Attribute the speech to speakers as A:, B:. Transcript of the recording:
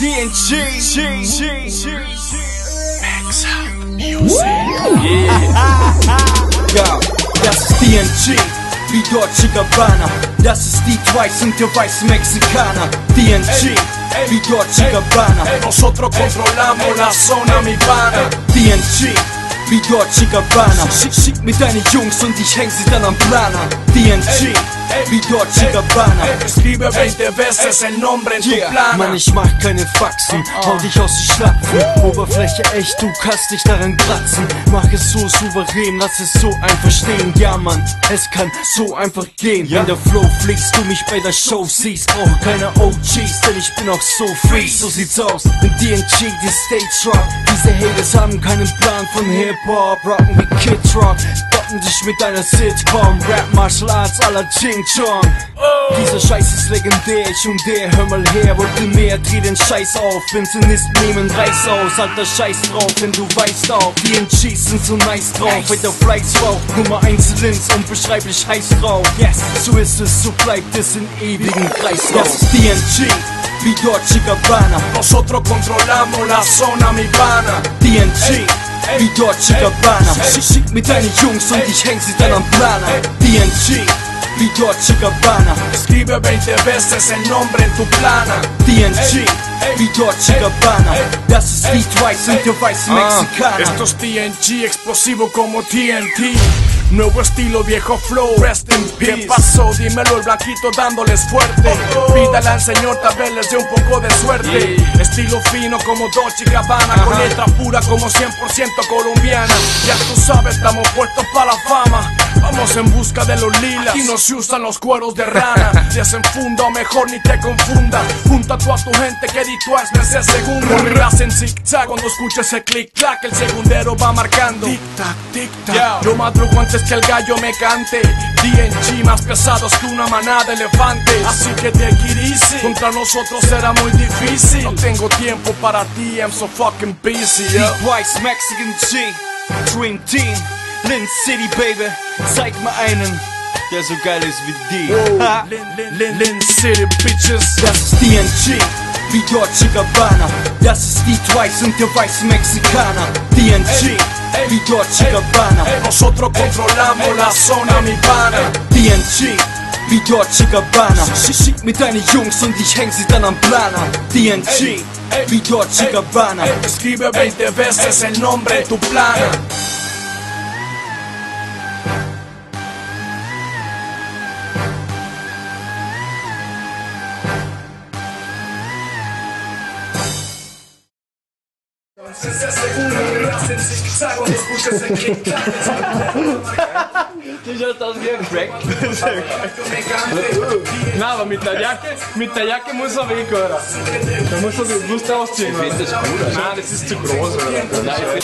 A: DNG.
B: Music.
A: Ja, das ist DNG, wie Dolce Gabbana. Das ist die Twice und der weiße Mexikaner. DNG, wie Dolce Gabbana.
B: Nosotros controlamos la zona, mi pana.
A: DNG, wie Dolce Gabbana. Schick mir deine Jungs und ich häng sie dann am Planer. DNG, wie Dolce Gabbana.
B: Escribe 20 veces el nombre en tu plana.
A: Mann, ich mach keine Faxen, hau dich aus die Schlapfen. Oberfläche echt, du kannst dich daran kratzen. Mach es so souverän, lass es so einfach stehen. Ja Mann, es kann so einfach gehen. Wenn der Flow fliegst, du mich bei der Show siehst. Brauch keine OGs, denn ich bin auch so fies. So sieht's aus, in DNG, die Stage Rock. Diese Haters haben keinen Plan von Hip-Hop. Rocken wie Kid Rock, doppen dich mit deiner Sitcom. Rap, Martial Arts, à la Ching Chong. Dieser Scheiß ist legendär, ich und der, hör mal her, wollte mehr, dreh den Scheiß auf. Vincent nehmen, reiß aus, alter Scheiß drauf, denn du weißt auch, DNGs sind so nice drauf, weil der Fleiß raucht, Nummer 1 Linz, unbeschreiblich heiß drauf. Yes, so ist es, so bleibt es in ewigen Kreislauf. Das ist DNG, wie Dolce Gabbana.
B: Nosotros controlamos la zona, mi pana.
A: DNG, wie Dolce Gabbana. Schick mir deine Jungs und ich häng sie dann am Planer. DNG, wie Dolce Gabbana.
B: Escribe 20 veces el nombre en tu plana.
A: DNG, wie Dolce Gabbana. Das ist die Twice und der weiße Mexikaner.
B: Esto es DNG, explosivo como TNT. Nuevo estilo, viejo flow, rest in peace. ¿Qué pasó? Dímelo el blanquito dándoles fuerte. Pídale al señor, tal vez les dé un poco de suerte. Estilo fino como Dolce Gabbana, con letra pura como 100% colombiana. Ya tú sabes, estamos puestos para la fama. Vamos en busca de los lilas. Aquí no se usan los cueros de rana. Desenfunda o mejor ni te confunda. Junta tú a tu gente que di tu ese segundo. Correrás en zigzag cuando escuches el click-clack. El segundero va marcando. Tic-tac, tic-tac. Yo madrugo antes que el gallo me cante. DNG más pesados que una manada de elefantes. Así que take it easy. Contra nosotros será muy difícil. No tengo tiempo para ti, I'm so fucking busy.
A: Twice Mexican G, Dream Team, Lin City Baby. Zeig mir einen, der so geil ist wie die.
B: Lin City Bitches.
A: Das ist DNG, wie Dolce Gabbana. Das ist die Twice und der weiße Mexikaner. DNG, wie Dolce Gabbana.
B: Nosotros controlamos la zona, mi pana.
A: DNG, wie Dolce Gabbana. Schick mir deine Jungs und ich häng sie dann am Planer. DNG, wie Dolce Gabbana.
B: Escribe 20 veces el nombre en tu plana.
C: Du schaust aus wie ein Crack. Nein, aber mit der Jacke muss er weg, oder? Da musst du ausziehen. Ich finde das cool. Nein, das ist zu groß, oder? Nein,